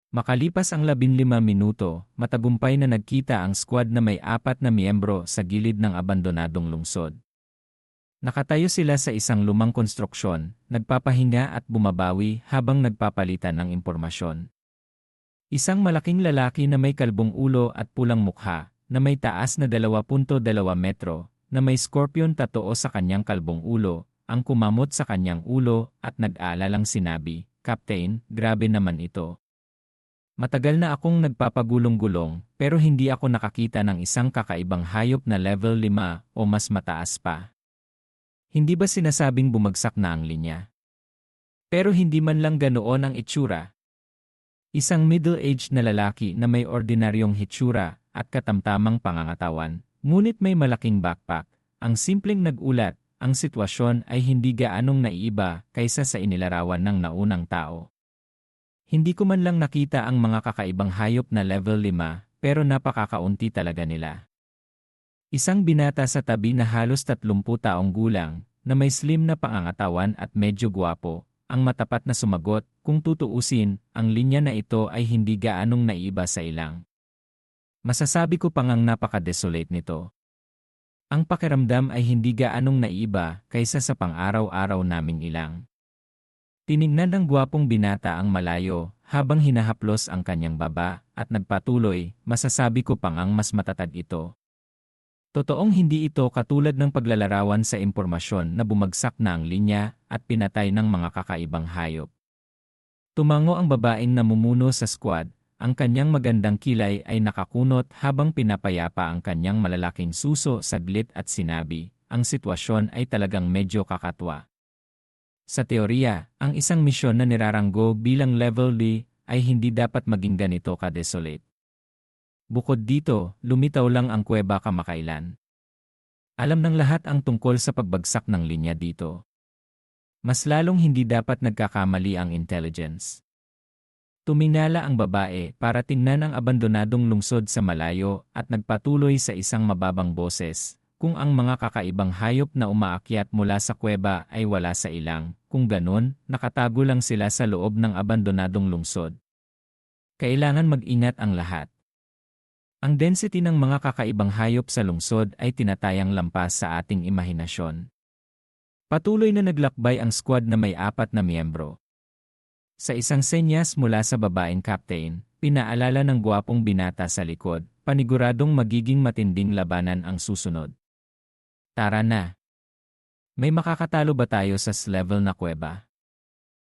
Makalipas ang 15 minuto, matagumpay na nagkita ang squad na may 4 na miyembro sa gilid ng abandonadong lungsod. Nakatayo sila sa isang lumang konstruksyon, nagpapahinga at bumabawi habang nagpapalitan ng impormasyon. Isang malaking lalaki na may kalbong ulo at pulang mukha, na may taas na 2.2 metro, na may scorpion tattoo sa kanyang kalbong ulo, ang kumamot sa kanyang ulo at nag-aalalang sinabi, "Captain, grabe naman ito. Matagal na akong nagpapagulong-gulong pero hindi ako nakakita ng isang kakaibang hayop na level 5 o mas mataas pa. Hindi ba sinasabing bumagsak na ang linya? Pero hindi man lang ganoon ang itsura." Isang middle-aged na lalaki na may ordinaryong hitsura at katamtamang pangangatawan, ngunit may malaking backpack, ang simpleng nag-ulat, ang sitwasyon ay hindi gaanong naiiba kaysa sa inilarawan ng naunang tao. Hindi ko man lang nakita ang mga kakaibang hayop na level 5, pero napakakaunti talaga nila. Isang binata sa tabi na halos 30 taong gulang, na may slim na pangangatawan at medyo gwapo, ang matapat na sumagot, "Kung tutuusin, ang linya na ito ay hindi gaanong naiiba sa ilang. Masasabi ko pang ang napaka-desolate nito. Ang pakiramdam ay hindi gaanong naiiba kaysa sa pang-araw-araw naming ilang." Tinignan ng gwapong binata ang malayo habang hinahaplos ang kanyang baba at nagpatuloy, "Masasabi ko pang ang mas matatag ito. Totoong hindi ito katulad ng paglalarawan sa impormasyon na bumagsak na ang linya at pinatay ng mga kakaibang hayop." Tumango ang babaeng namumuno sa squad, ang kanyang magandang kilay ay nakakunot habang pinapayapa ang kanyang malalaking suso saglit at sinabi, "Ang sitwasyon ay talagang medyo kakatwa. Sa teorya, ang isang misyon na niraranggo bilang level D ay hindi dapat maging ganito ka-desolate. Bukod dito, lumitaw lang ang kuweba kamakailan. Alam ng lahat ang tungkol sa pagbagsak ng linya dito. Mas lalong hindi dapat nagkakamali ang intelligence." Tumingala ang babae para tingnan ang abandonadong lungsod sa malayo at nagpatuloy sa isang mababang boses, "Kung ang mga kakaibang hayop na umaakyat mula sa kuweba ay wala sa ilang, kung ganon, nakatago lang sila sa loob ng abandonadong lungsod. Kailangan mag-ingat ang lahat. Ang density ng mga kakaibang hayop sa lungsod ay tinatayang lampas sa ating imahinasyon." Patuloy na naglakbay ang squad na may 4 na miyembro. Sa isang senyas mula sa babaeng captain, pinaalala ng gwapong binata sa likod, "Paniguradong magiging matinding labanan ang susunod. Tara na. May makakatalo ba tayo sa level na kuweba?"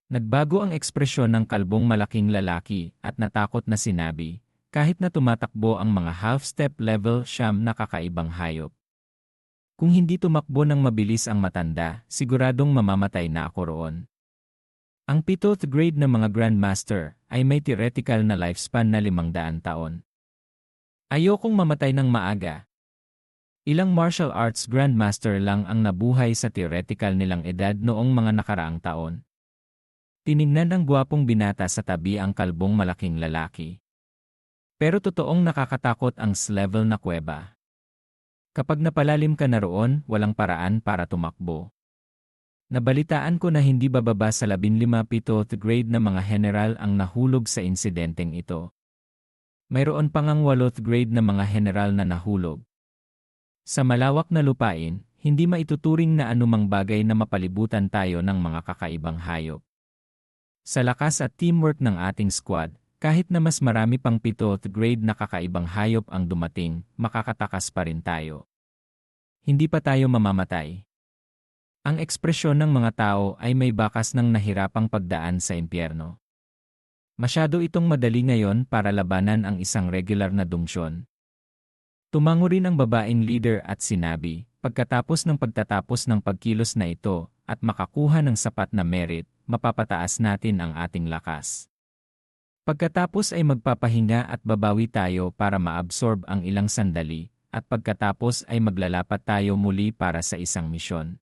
Nagbago ang ekspresyon ng kalbong malaking lalaki at natakot na sinabi, "Kahit na tumatakbo ang mga half-step level siyam na kakaibang hayop. Kung hindi tumakbo ng mabilis ang matanda, siguradong mamamatay na ako roon." Ang 7th grade na mga Grandmaster ay may theoretical na lifespan na 500 taon. Ayokong mamatay ng maaga. Ilang martial arts Grandmaster lang ang nabuhay sa theoretical nilang edad noong mga nakaraang taon. Tinignan ng gwapong binata sa tabi ang kalbong malaking lalaki. Pero totoong nakakatakot ang level na kuweba. Kapag napalalim ka na roon, walang paraan para tumakbo. Nabalitaan ko na hindi bababa sa 15 grade na mga general ang nahulog sa insidenteng ito. Mayroon pang ang 8th grade na mga general na nahulog. Sa malawak na lupain, hindi maituturing na anumang bagay na mapalibutan tayo ng mga kakaibang hayop. Sa lakas at teamwork ng ating squad, kahit na mas marami pang 7th grade na kakaibang hayop ang dumating, makakatakas pa rin tayo. Hindi pa tayo mamamatay. Ang ekspresyon ng mga tao ay may bakas ng nahirapang pagdaan sa impyerno. Masyado itong madali ngayon para labanan ang isang regular na dungsyon. Tumango rin ang babaeng leader at sinabi, "Pagkatapos ng pagkilos na ito at makakuha ng sapat na merit, mapapataas natin ang ating lakas. Pagkatapos ay magpapahinga at babawi tayo para maabsorb ang ilang sandali, at pagkatapos ay maglalapat tayo muli para sa isang misyon.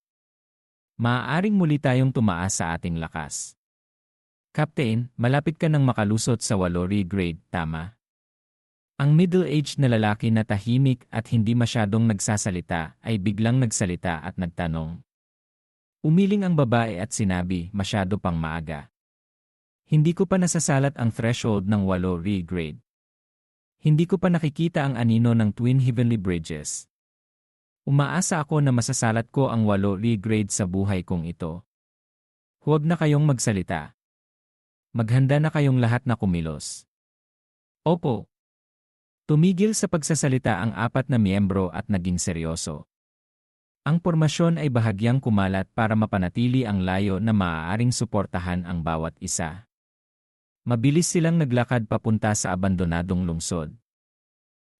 Maaaring muli tayong tumaas sa ating lakas." "Captain, malapit ka nang makalusot sa 8 grade, tama?" Ang middle-aged na lalaki na tahimik at hindi masyadong nagsasalita ay biglang nagsalita at nagtanong. Umiling ang babae at sinabi, "Masyado pang maaga. Hindi ko pa nasasalat ang threshold ng 8 regrade. Hindi ko pa nakikita ang anino ng Twin Heavenly Bridges. Umaasa ako na masasalat ko ang 8 regrade sa buhay kong ito. Huwag na kayong magsalita. Maghanda na kayong lahat na kumilos. Opo. Tumigil sa pagsasalita ang 4 na miyembro at naging seryoso. Ang pormasyon ay bahagyang kumalat para mapanatili ang layo na maaaring suportahan ang bawat isa. Mabilis silang naglakad papunta sa abandonadong lungsod.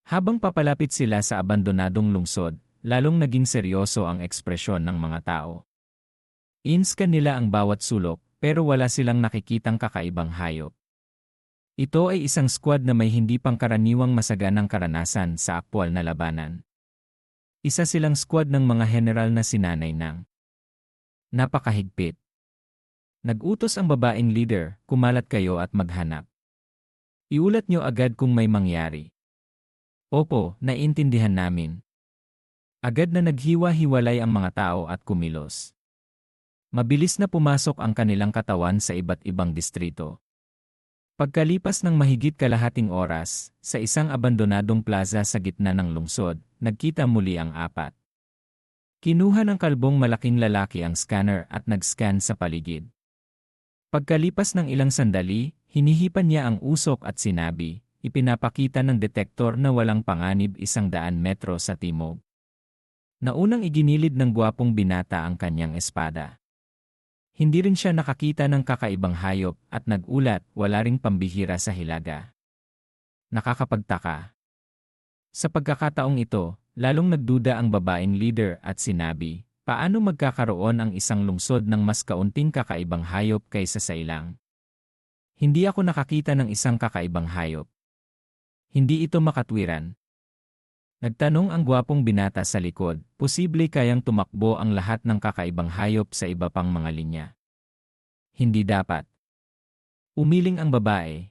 Habang papalapit sila sa abandonadong lungsod, lalong naging seryoso ang ekspresyon ng mga tao. Inscan nila ang bawat sulok, pero wala silang nakikitang kakaibang hayop. Ito ay isang squad na may hindi pangkaraniwang masaganang karanasan sa aktwal na labanan. Isa silang squad ng mga general na sinanay ng napakahigpit. Nag-utos ang babaeng leader, kumalat kayo at maghanap. Iulat nyo agad kung may mangyari. Opo, naiintindihan namin. Agad na naghiwa-hiwalay ang mga tao at kumilos. Mabilis na pumasok ang kanilang katawan sa iba't ibang distrito. Pagkalipas ng mahigit kalahating oras, sa isang abandonadong plaza sa gitna ng lungsod, nagkita muli ang 4. Kinuha ng kalbong malaking lalaki ang scanner at nag-scan sa paligid. Pagkalipas ng ilang sandali, hinihipan niya ang usok at sinabi, ipinapakita ng detektor na walang panganib 100 metro sa timog. Naunang iginilid ng gwapong binata ang kanyang espada. Hindi rin siya nakakita ng kakaibang hayop at nag-ulat, wala ring pambihira sa Hilaga. Nakakapagtaka. Sa pagkakataong ito, lalong nagduda ang babaeng leader at sinabi, paano magkakaroon ang isang lungsod ng mas kaunting kakaibang hayop kaysa sa ilang? Hindi ako nakakita ng isang kakaibang hayop. Hindi ito makatwiran. Nagtanong ang gwapong binata sa likod, posible kayang tumakbo ang lahat ng kakaibang hayop sa iba pang mga linya. Hindi dapat. Umiling ang babae.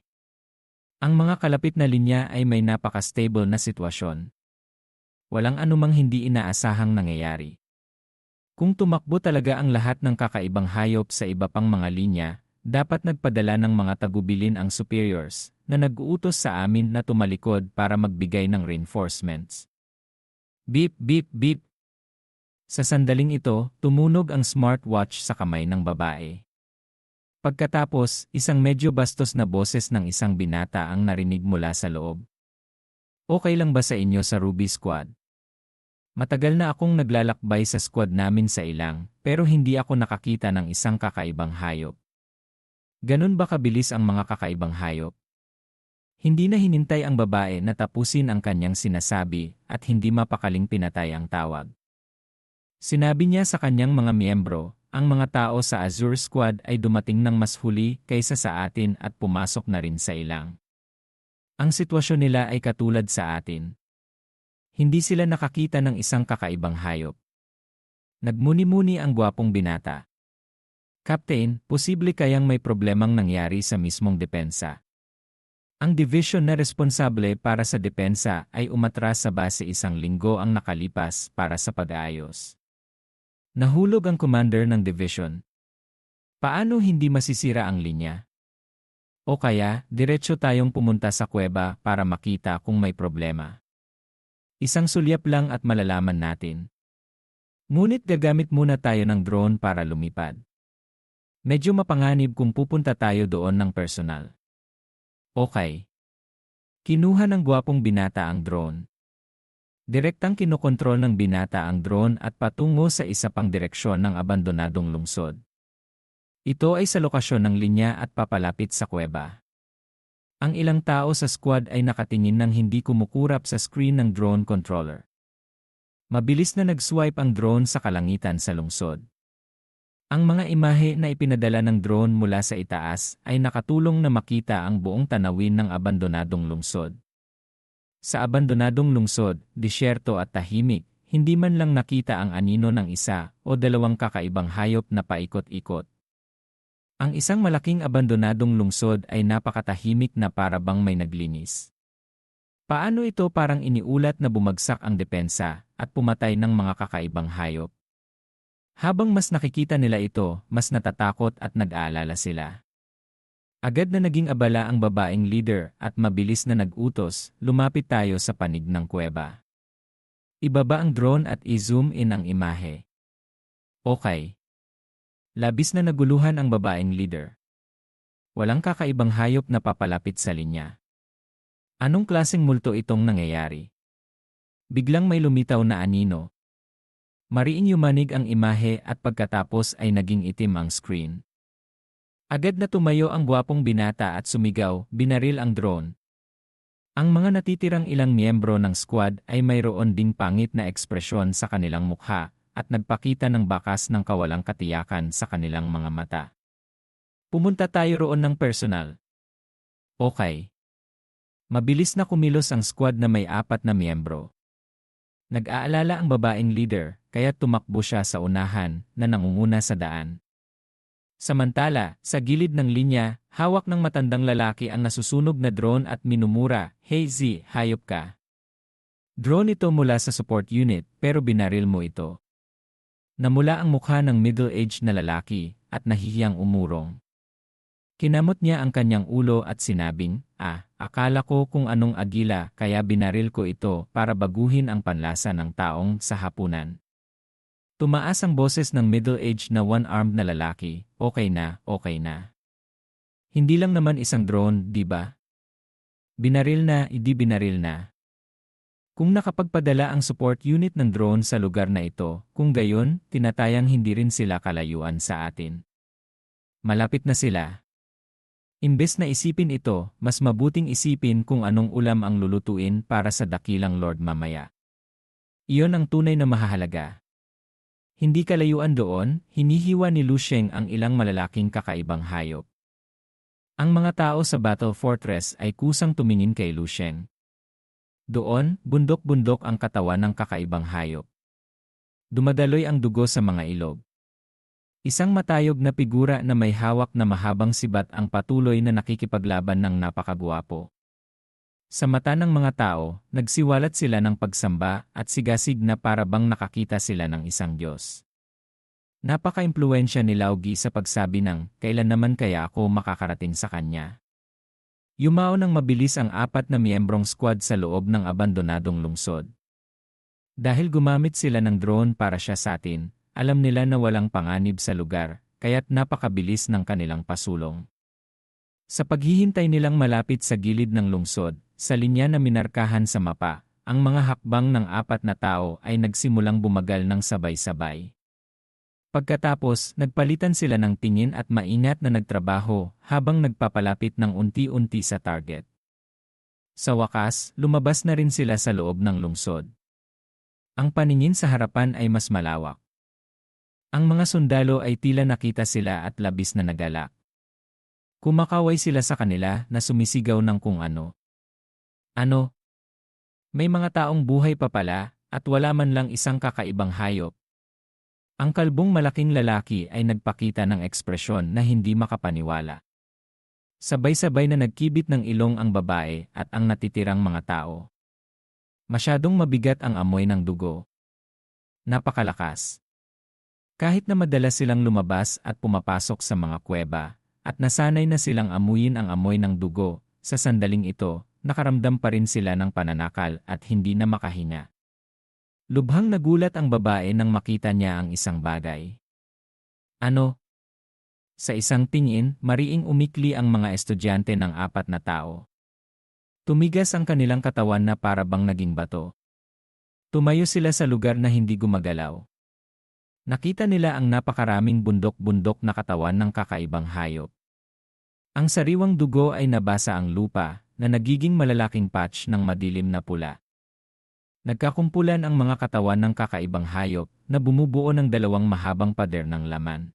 Ang mga kalapit na linya ay may napaka-stable na sitwasyon. Walang anumang hindi inaasahang nangyayari. Kung tumakbo talaga ang lahat ng kakaibang hayop sa iba pang mga linya, dapat nagpadala ng mga tagubilin ang superiors na nag-uutos sa amin na tumalikod para magbigay ng reinforcements. Beep, beep, beep. Sa sandaling ito, tumunog ang smartwatch sa kamay ng babae. Pagkatapos, isang medyo bastos na boses ng isang binata ang narinig mula sa loob. Okay lang ba sa inyo sa Ruby Squad? Matagal na akong naglalakbay sa squad namin sa ilang, pero hindi ako nakakita ng isang kakaibang hayop. Ganun ba kabilis ang mga kakaibang hayop? Hindi na hinintay ang babae na tapusin ang kanyang sinasabi at hindi mapakaling pinatay ang tawag. Sinabi niya sa kanyang mga miyembro, ang mga tao sa Azure Squad ay dumating ng mas huli kaysa sa atin at pumasok na rin sa ilang. Ang sitwasyon nila ay katulad sa atin. Hindi sila nakakita ng isang kakaibang hayop. Nagmuni-muni ang gwapong binata. Captain, posible kayang may problemang nangyari sa mismong depensa. Ang division na responsable para sa depensa ay umatras sa base 1 linggo ang nakalipas para sa pag-aayos. Nahulog ang commander ng division. Paano hindi masisira ang linya? O kaya, diretso tayong pumunta sa kuweba para makita kung may problema. Isang sulyap lang at malalaman natin. Ngunit gagamit muna tayo ng drone para lumipad. Medyo mapanganib kung pupunta tayo doon ng personal. Okay. Kinuha ng gwapong binata ang drone. Direktang kinokontrol ng binata ang drone at patungo sa isa pang direksyon ng abandonadong lungsod. Ito ay sa lokasyon ng linya at papalapit sa kuweba. Ang ilang tao sa squad ay nakatingin ng hindi kumukurap sa screen ng drone controller. Mabilis na nag-swipe ang drone sa kalangitan sa lungsod. Ang mga imahe na ipinadala ng drone mula sa itaas ay nakatulong na makita ang buong tanawin ng abandonadong lungsod. Sa abandonadong lungsod, disyerto at tahimik, hindi man lang nakita ang anino ng isa o dalawang kakaibang hayop na paikot-ikot. Ang isang malaking abandonadong lungsod ay napakatahimik na para bang may naglinis. Paano ito parang iniulat na bumagsak ang depensa at pumatay ng mga kakaibang hayop? Habang mas nakikita nila ito, mas natatakot at nag-aalala sila. Agad na naging abala ang babaeng leader at mabilis na nag-utos, lumapit tayo sa panig ng kuweba. Ibaba ang drone at i-zoom in ang imahe. Okay. Labis na naguluhan ang babaeng leader. Walang kakaibang hayop na papalapit sa linya. Anong klaseng multo itong nangyayari? Biglang may lumitaw na anino. Mariing yumanig ang imahe at pagkatapos ay naging itim ang screen. Agad na tumayo ang gwapong binata at sumigaw, binaril ang drone. Ang mga natitirang ilang miyembro ng squad ay mayroon ding pangit na ekspresyon sa kanilang mukha at nagpakita ng bakas ng kawalang katiyakan sa kanilang mga mata. Pumunta tayo roon ng personal. Okay. Mabilis na kumilos ang squad na may 4 na miyembro. Nag-aalala ang babaeng leader, kaya tumakbo siya sa unahan na nangunguna sa daan. Samantala, sa gilid ng linya, hawak ng matandang lalaki ang nasusunog na drone at minumura, "Hey Z, hayop ka. Drone ito mula sa support unit pero binaril mo ito." Namula ang mukha ng middle-aged na lalaki at nahihiyang umurong. Kinamot niya ang kanyang ulo at sinabing, akala ko kung anong agila kaya binaril ko ito para baguhin ang panlasa ng taong sa hapunan. Tumaas ang boses ng middle-aged na one-armed na lalaki, okay na, okay na. Hindi lang naman isang drone, di ba? Binaril na, hindi binaril na. Kung nakapagpadala ang support unit ng drone sa lugar na ito, kung gayon, tinatayang hindi rin sila kalayuan sa atin. Malapit na sila. Imbes na isipin ito, mas mabuting isipin kung anong ulam ang lulutuin para sa dakilang Lord mamaya. Iyon ang tunay na mahahalaga. Hindi kalayuan doon, hinihiwa ni Lu Sheng ang ilang malalaking kakaibang hayop. Ang mga tao sa Battle Fortress ay kusang tumingin kay Lu Sheng. Doon, bundok-bundok ang katawan ng kakaibang hayop. Dumadaloy ang dugo sa mga ilog. Isang matayog na figura na may hawak na mahabang sibat ang patuloy na nakikipaglaban ng napakagwapo. Sa mata ng mga tao, nagsiwalat sila ng pagsamba at sigasig na para bang nakakita sila ng isang Diyos. Napaka-impluwensya ni Lao Gi sa pagsabi ng, kailan naman kaya ako makakarating sa kanya? Yumao ng mabilis ang 4 na miyembrong squad sa loob ng abandonadong lungsod. Dahil gumamit sila ng drone para siya sa atin, alam nila na walang panganib sa lugar, kaya't napakabilis ng kanilang pasulong. Sa paghihintay nilang malapit sa gilid ng lungsod, sa linya na minarkahan sa mapa, ang mga hakbang ng 4 na tao ay nagsimulang bumagal ng sabay-sabay. Pagkatapos, nagpalitan sila ng tingin at maingat na nagtrabaho habang nagpapalapit ng unti-unti sa target. Sa wakas, lumabas na rin sila sa loob ng lungsod. Ang paningin sa harapan ay mas malawak. Ang mga sundalo ay tila nakita sila at labis na nagalak. Kumakaway sila sa kanila na sumisigaw ng kung ano. Ano? May mga taong buhay pa pala at wala man lang isang kakaibang hayop. Ang kalbong malaking lalaki ay nagpakita ng ekspresyon na hindi makapaniwala. Sabay-sabay na nagkibit ng ilong ang babae at ang natitirang mga tao. Masyadong mabigat ang amoy ng dugo. Napakalakas. Kahit na madalas silang lumabas at pumapasok sa mga kuweba, at nasanay na silang amuyin ang amoy ng dugo, sa sandaling ito, nakaramdam pa rin sila ng pananakal at hindi na makahinga. Lubhang nagulat ang babae nang makita niya ang isang bagay. Ano? Sa isang tingin, mariing umikli ang mga estudyante ng 4 na tao. Tumigas ang kanilang katawan na para bang naging bato. Tumayo sila sa lugar na hindi gumagalaw. Nakita nila ang napakaraming bundok-bundok na katawan ng kakaibang hayop. Ang sariwang dugo ay nabasa ang lupa, na nagiging malalaking patch ng madilim na pula. Nagkakumpulan ang mga katawan ng kakaibang hayop na bumubuo ng 2 mahabang pader ng laman.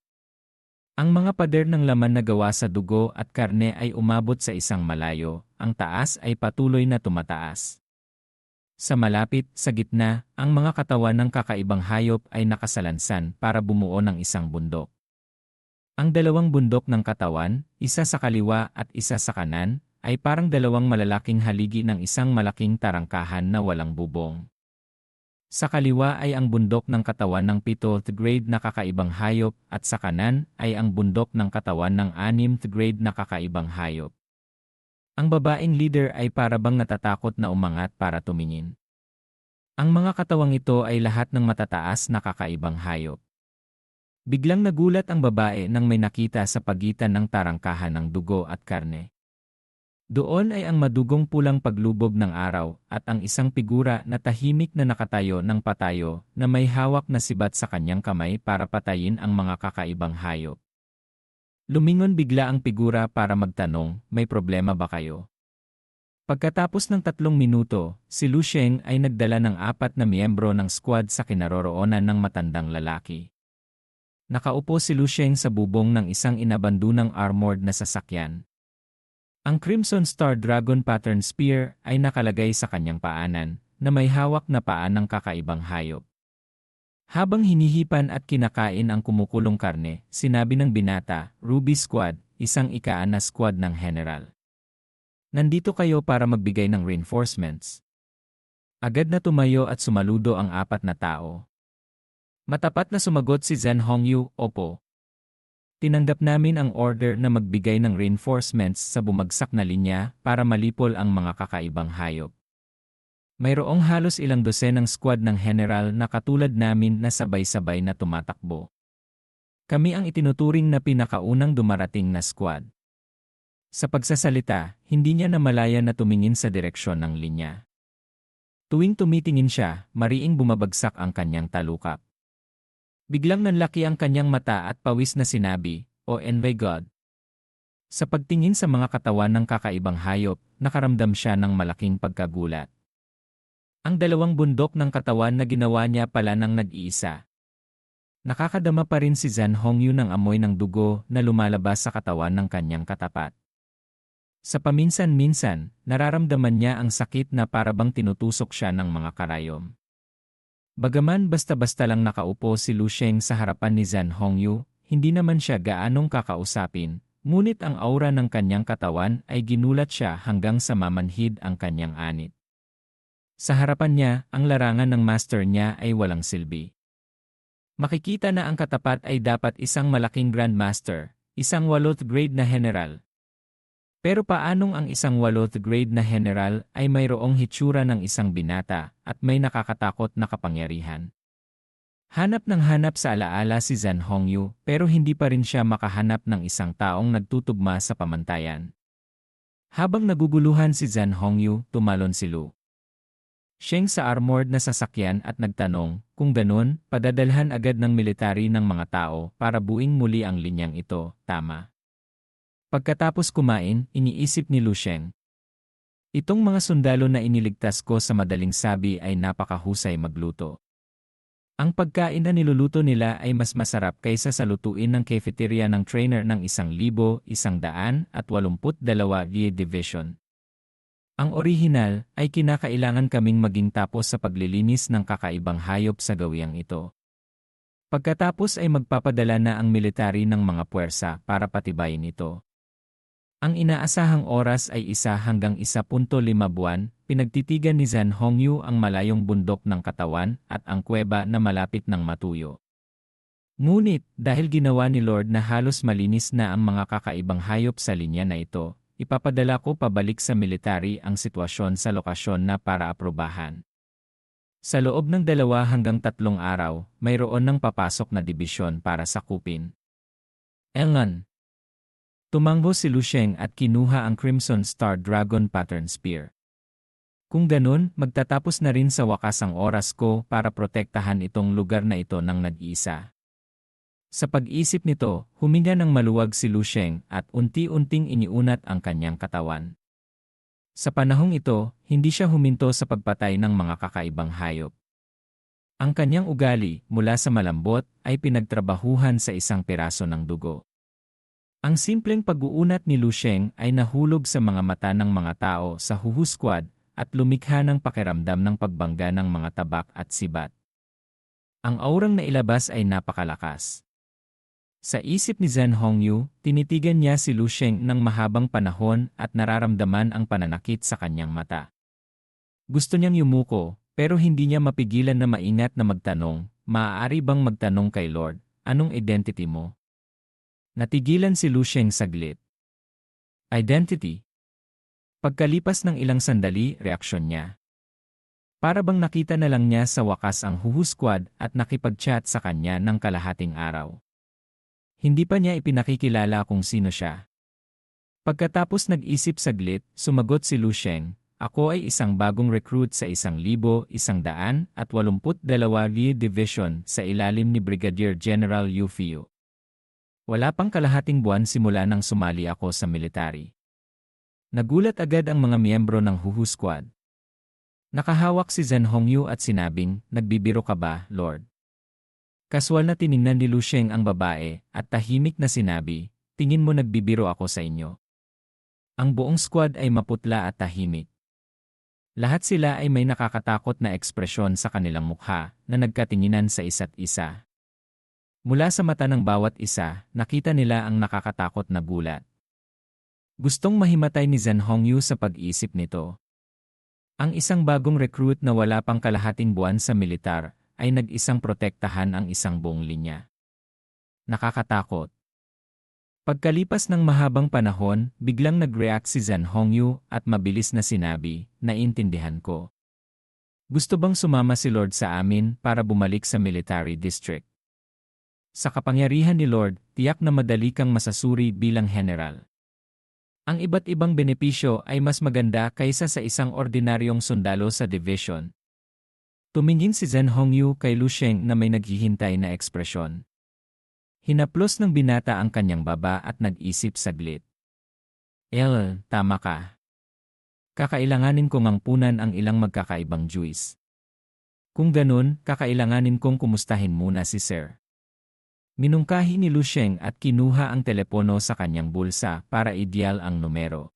Ang mga pader ng laman na gawa sa dugo at karne ay umabot sa isang malayo, ang taas ay patuloy na tumataas. Sa malapit, sa gitna, ang mga katawan ng kakaibang hayop ay nakasalansan para bumuo ng isang bundok. Ang 2 bundok ng katawan, isa sa kaliwa at isa sa kanan, ay parang 2 malalaking haligi ng isang malaking tarangkahan na walang bubong. Sa kaliwa ay ang bundok ng katawan ng 7th grade na kakaibang hayop at sa kanan ay ang bundok ng katawan ng 6th grade na kakaibang hayop. Ang babaeng leader ay parabang natatakot na umangat para tumingin. Ang mga katawang ito ay lahat ng matataas na kakaibang hayop. Biglang nagulat ang babae nang may nakita sa pagitan ng tarangkahan ng dugo at karne. Doon ay ang madugong pulang paglubog ng araw at ang isang figura na tahimik na nakatayo ng patayo na may hawak na sibat sa kanyang kamay para patayin ang mga kakaibang hayop. Lumingon bigla ang figura para magtanong, may problema ba kayo? Pagkatapos ng 3 minuto, si Lu Sheng ay nagdala ng 4 na miyembro ng squad sa kinaroroonan ng matandang lalaki. Nakaupo si Lu Sheng sa bubong ng isang inabandunang armored na sasakyan. Ang Crimson Star Dragon Pattern Spear ay nakalagay sa kanyang paanan, na may hawak na paan ng kakaibang hayop. Habang hinihipan at kinakain ang kumukulong karne, sinabi ng binata, Ruby Squad, isang ikaan na squad ng General. Nandito kayo para magbigay ng reinforcements. Agad na tumayo at sumaludo ang 4 na tao. Matapat na sumagot si Zhen Hongyu, opo. Tinanggap namin ang order na magbigay ng reinforcements sa bumagsak na linya para malipol ang mga kakaibang hayop. Mayroong halos ilang dosenang squad ng general na katulad namin na sabay-sabay na tumatakbo. Kami ang itinuturing na pinakaunang dumarating na squad. Sa pagsasalita, hindi niya namalaya na tumingin sa direksyon ng linya. Tuwing tumitingin siya, mariing bumabagsak ang kanyang talukap. Biglang nanlaki ang kanyang mata at pawis na sinabi, "Oh my God." Sa pagtingin sa mga katawan ng kakaibang hayop, nakaramdam siya ng malaking pagkagulat. Ang 2 bundok ng katawan na ginawa niya pala ng nag-iisa. Nakakadama pa rin si Zhen Hongyu ng amoy ng dugo na lumalabas sa katawan ng kanyang katapat. Sa paminsan-minsan, nararamdaman niya ang sakit na parabang tinutusok siya ng mga karayom. Bagaman basta-basta lang nakaupo si Lu Sheng sa harapan ni Zhen Hongyu, hindi naman siya gaanong kakausapin, ngunit ang aura ng kanyang katawan ay ginulat siya hanggang sa mamanhid ang kanyang anit. Sa harapan niya, ang larangan ng master niya ay walang silbi. Makikita na ang katapat ay dapat isang malaking grandmaster, isang 8th grade na general. Pero paanong ang isang 8th grade na general ay mayroong hitsura ng isang binata at may nakakatakot na kapangyarihan? Hanap ng hanap sa alaala si Zhen Hongyu pero hindi pa rin siya makahanap ng isang taong nagtutugma sa pamantayan. Habang naguguluhan si Zhen Hongyu, tumalon si Lu Sheng sa armored na sasakyan at nagtanong, kung ganun, padadalhan agad ng military ng mga tao para buing muli ang linyang ito, tama? Pagkatapos kumain, iniisip ni Lu Sheng. Itong mga sundalo na iniligtas ko sa madaling sabi ay napakahusay magluto. Ang pagkain na niluluto nila ay mas masarap kaysa sa lutuin ng cafeteria ng trainer ng 1,182 Division. Ang orihinal ay kinakailangan kaming maging tapos sa paglilinis ng kakaibang hayop sa gawiang ito. Pagkatapos ay magpapadala na ang military ng mga puwersa para patibayin ito. Ang inaasahang oras ay 1 hanggang 1.5 buwan, pinagtitigan ni Zhen Hongyu ang malayong bundok ng katawan at ang kuweba na malapit ng matuyo. Ngunit, dahil ginawa ni Lord na halos malinis na ang mga kakaibang hayop sa linya na ito, ipapadala ko pabalik sa military ang sitwasyon sa lokasyon na para aprobahan. Sa loob ng 2 hanggang 3 araw, mayroon ng papasok na dibisyon para sakupin. Engan. Tumanggo si Lu Sheng at kinuha ang Crimson Star Dragon Pattern Spear. Kung ganun, magtatapos na rin sa wakas ang oras ko para protektahan itong lugar na ito ng nag-iisa. Sa pag-isip nito, huminga ng maluwag si Lu Sheng at unti-unting iniunat ang kanyang katawan. Sa panahong ito, hindi siya huminto sa pagpatay ng mga kakaibang hayop. Ang kanyang ugali, mula sa malambot, ay pinagtrabahuhan sa isang piraso ng dugo. Ang simpleng pag-uunat ni Lu Sheng ay nahulog sa mga mata ng mga tao sa Huhu Squad at lumikha ng pakiramdam ng pagbangga ng mga tabak at sibat. Ang aurang nailabas ay napakalakas. Sa isip ni Zhen Hongyu, tinitigan niya si Lu Sheng ng mahabang panahon at nararamdaman ang pananakit sa kanyang mata. Gusto niyang yumuko, Pero hindi niya mapigilan na maingat na magtanong, maaari bang magtanong kay Lord, anong identity mo? Natigilan si Lu Sheng saglit. Identity? Pagkalipas ng ilang sandali, reaksyon niya. Para bang nakita na lang niya sa wakas ang Huhu Squad at nakipag-chat sa kanya ng kalahating araw. Hindi pa niya ipinakikilala kung sino siya. Pagkatapos nag-isip saglit, sumagot si Lu Sheng, ako ay isang bagong recruit sa 1,182 Division sa ilalim ni Brigadier General Yu Fiu. Wala pang kalahating buwan simula nang sumali ako sa military. Nagulat agad ang mga miyembro ng Huhu Squad. Nakahawak si Zhen Hongyu at sinabing, nagbibiro ka ba, Lord? Kaswal na tiningnan ni Lu Sheng ang babae at tahimik na sinabi, tingin mo nagbibiro ako sa inyo. Ang buong squad ay maputla at tahimik. Lahat sila ay may nakakatakot na ekspresyon sa kanilang mukha na nagkatinginan sa isa't isa. Mula sa mata ng bawat isa, nakita nila ang nakakatakot na gulat. Gustong mahimatay ni Zhen Hongyu sa pag-iisip nito. Ang isang bagong recruit na wala pang kalahating buwan sa militar ay nag-isang protektahan ang isang buong linya. Nakakatakot. Pagkalipas ng mahabang panahon, biglang nag-react si Zhen Hongyu at mabilis na sinabi, naiintindihan ko. Gusto bang sumama si Lord sa amin para bumalik sa military district? Sa kapangyarihan ni Lord, tiyak na madali kang masasuri bilang general. Ang iba't ibang benepisyo ay mas maganda kaysa sa isang ordinaryong sundalo sa division. Tumingin si Zhen Hongyu kay Lu Sheng na may naghihintay na ekspresyon. Hinaplos ng binata ang kanyang baba at nag-isip saglit. Tama ka. Kakailanganin kong angpunan ang ilang magkakaibang juice. Kung ganun, kakailanganin kong kumustahin muna si Sir. Minungkahi ni Lu Sheng at kinuha ang telepono sa kanyang bulsa para i-dial ang numero.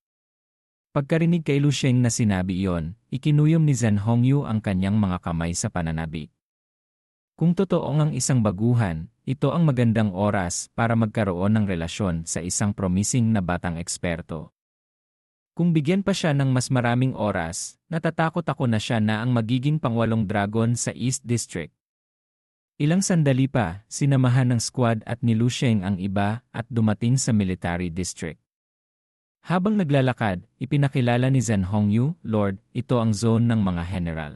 Pagkarinig kay Lu Sheng na sinabi iyon, ikinuyom ni Zhen Hongyu ang kanyang mga kamay sa pananabik. Kung totoong ang isang baguhan, ito ang magandang oras para magkaroon ng relasyon sa isang promising na batang eksperto. Kung bigyan pa siya ng mas maraming oras, natatakot ako na siya na ang magiging pangwalong dragon sa East District. Ilang sandali pa, sinamahan ng squad at ni Lu Sheng ang iba at dumating sa military district. Habang naglalakad, ipinakilala ni Zhen Hongyu, Lord, ito ang zone ng mga general.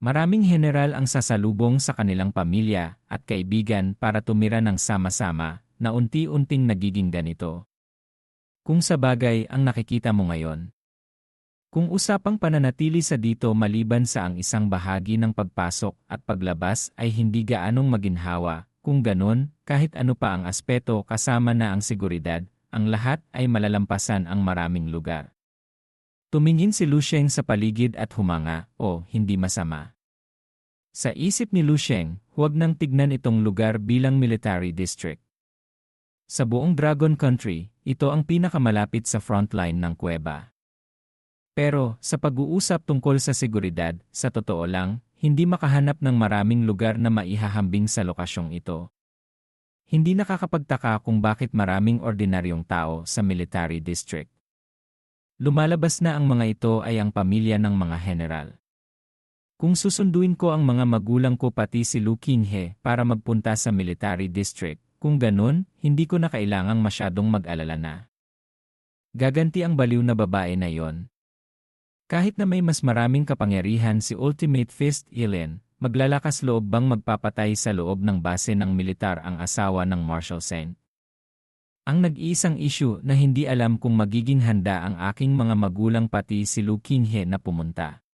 Maraming general ang sasalubong sa kanilang pamilya at kaibigan para tumira ng sama-sama na unti-unting nagiging ganito. Kung sa bagay ang nakikita mo ngayon. Kung usapang pananatili sa dito maliban sa ang isang bahagi ng pagpasok at paglabas ay hindi gaanong maginhawa, kung ganon, kahit ano pa ang aspeto kasama na ang seguridad, ang lahat ay malalampasan ang maraming lugar. Tumingin si Lu Sheng sa paligid at humanga, hindi masama. Sa isip ni Lu Sheng, huwag nang tignan itong lugar bilang military district. Sa buong Dragon Country, ito ang pinakamalapit sa frontline ng kuweba. Pero, sa pag-uusap tungkol sa seguridad, sa totoo lang, hindi makahanap ng maraming lugar na maihahambing sa lokasyong ito. Hindi nakakapagtaka kung bakit maraming ordinaryong tao sa military district. Lumalabas na ang mga ito ay ang pamilya ng mga general. Kung susunduin ko ang mga magulang ko pati si Lu Qinghe para magpunta sa military district, kung ganun, hindi ko na kailangang masyadong mag-alala na. Gaganti ang baliw na babae na yon. Kahit na may mas maraming kapangyarihan si Ultimate Fist Ilin, maglalakas loob bang magpapatay sa loob ng base ng militar ang asawa ng Marshal Sen? Ang nag-iisang issue na hindi alam kung magiging handa ang aking mga magulang pati si Lu Qinghe na pumunta.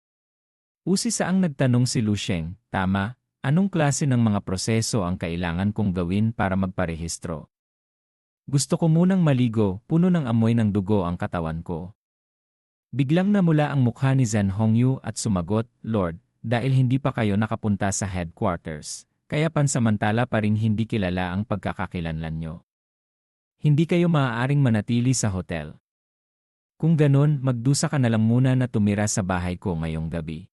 Usi-saang nagtanong si Lu Sheng, tama, anong klase ng mga proseso ang kailangan kong gawin para magparehistro? Gusto ko munang maligo, puno ng amoy ng dugo ang katawan ko. Biglang namula ang mukha ni Zhen Hongyu at sumagot, Lord, dahil hindi pa kayo nakapunta sa headquarters, kaya pansamantala pa ring hindi kilala ang pagkakakilanlan nyo. Hindi kayo maaaring manatili sa hotel. Kung ganon, magdusa ka na lang muna na tumira sa bahay ko ngayong gabi.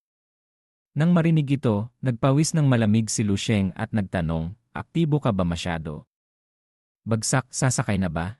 Nang marinig ito, nagpawis ng malamig si Lu Sheng at nagtanong, aktibo ka ba masyado? Bagsak, sasakay na ba?